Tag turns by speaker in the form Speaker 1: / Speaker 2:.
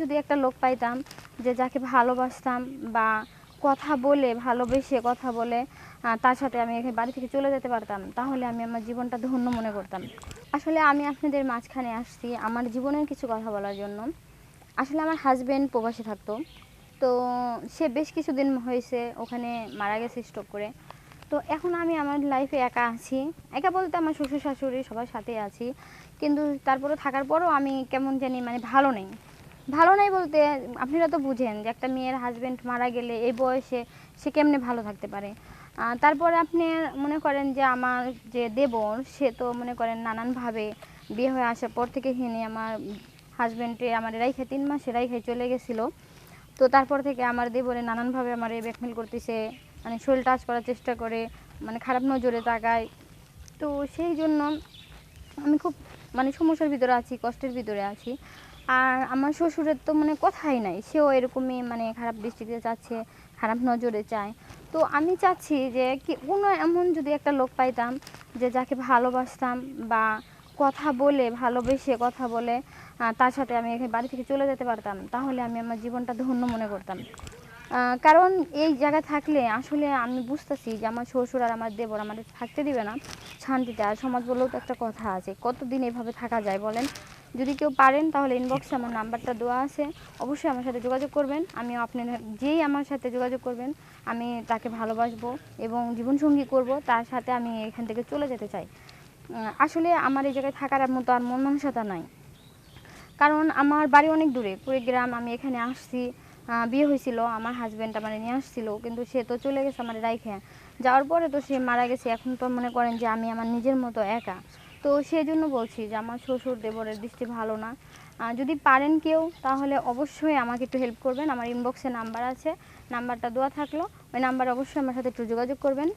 Speaker 1: যদি একটা লোক পাইতাম যে যাকে ভালোবাসতাম বা কথা বলে ভালোবেসে কথা বলে তার সাথে আমি এখানে বাড়ি থেকে চলে যেতে পারতাম, তাহলে আমি আমার জীবনটা ধন্য মনে করতাম। আসলে আমি আপনাদের মাঝখানে আসছি আমার জীবনের কিছু কথা বলার জন্য। আসলে আমার হাজবেন্ড প্রবাসে থাকতো, তো সে বেশ কিছুদিন হয়েছে ওখানে মারা গেছে স্ট্রোক করে। তো এখন আমি আমার লাইফে একা আছি। একা বলতে আমার শ্বশুর শাশুড়ি সবার সাথেই আছি, কিন্তু তারপরে থাকার পরও আমি কেমন জানি মানে ভালো নেই। ভালো নেই বলতে আপনারা তো বুঝেন যে একটা মেয়ের হাজবেন্ড মারা গেলে এই বয়সে সে কেমনে ভালো থাকতে পারে। তারপরে আপনি মনে করেন যে আমার যে দেবর সে তো মনে করেন নানানভাবে বিয়ে হয়ে আসার পর থেকে হিনে আমার হাজবেন্ডে আমার রাইখে 3 মাস রাইখে চলে গেছিলো। তো তারপর থেকে আমার দেবরে নানানভাবে আমার ব্ল্যাকমেল করতেছে, মানে শরীর টাচ করার চেষ্টা করে, মানে খারাপ নজরে তাকায়। তো সেই জন্য আমি খুব মানে সমস্যার ভিতরে আছি, কষ্টের ভিতরে আছি। আর আমার শ্বশুরের তো মানে কথাই নাই, সেও এরকমই মানে খারাপ দৃষ্টিতে চাচ্ছে, খারাপ নজরে চায়। তো আমি চাচ্ছি যে কি কোনো এমন যদি একটা লোক পাইতাম যে যাকে ভালোবাসতাম বা কথা বলে ভালোবেসে কথা বলে তার সাথে আমি এখানে বাড়ি থেকে চলে যেতে পারতাম, তাহলে আমি আমার জীবনটা ধন্য মনে করতাম। কারণ এই জায়গায় থাকলে আসলে আমি বুঝতেছি যে আমার শ্বশুর আর আমার দেবর আমাদের থাকতে দিবে না শান্তিতে। আর সমাজ বলেও তো একটা কথা আছে, কতদিন এভাবে থাকা যায় বলেন। যদি কেউ পারেন তাহলে ইনবক্সে আমার নাম্বারটা দেওয়া আছে, অবশ্যই আমার সাথে যোগাযোগ করবেন। আমি আপনার যেই আমার সাথে যোগাযোগ করবেন আমি তাকে ভালোবাসবো এবং জীবনসঙ্গী করব, তার সাথে আমি এখান থেকে চলে যেতে চাই। আসলে আমার এই জায়গায় থাকার মতো আর মন মানসিকতা নাই, কারণ আমার বাড়ি অনেক দূরে কুড়িগ্রাম। আমি এখানে আসছি, বিয়ে হয়েছিল, আমার হাজব্যান্ড আমার নিয়ে আসছিল, কিন্তু সে তো চলে গেছে আমার রাইখে। যাওয়ার পরে তো সে মারা গেছে, এখন তো মনে করেন যে আমি আমার নিজের মতো একা। তো সেই জন্য বলছি যে আমার শ্বশুর দেবরের দৃষ্টি ভালো না। যদি পারেন কেউ তাহলে অবশ্যই আমাকে একটু হেল্প করবেন। আমার ইনবক্সে নাম্বার আছে, নাম্বারটা দেওয়া থাকলো, ওই নাম্বারে অবশ্যই আমার সাথে একটু যোগাযোগ করবেন।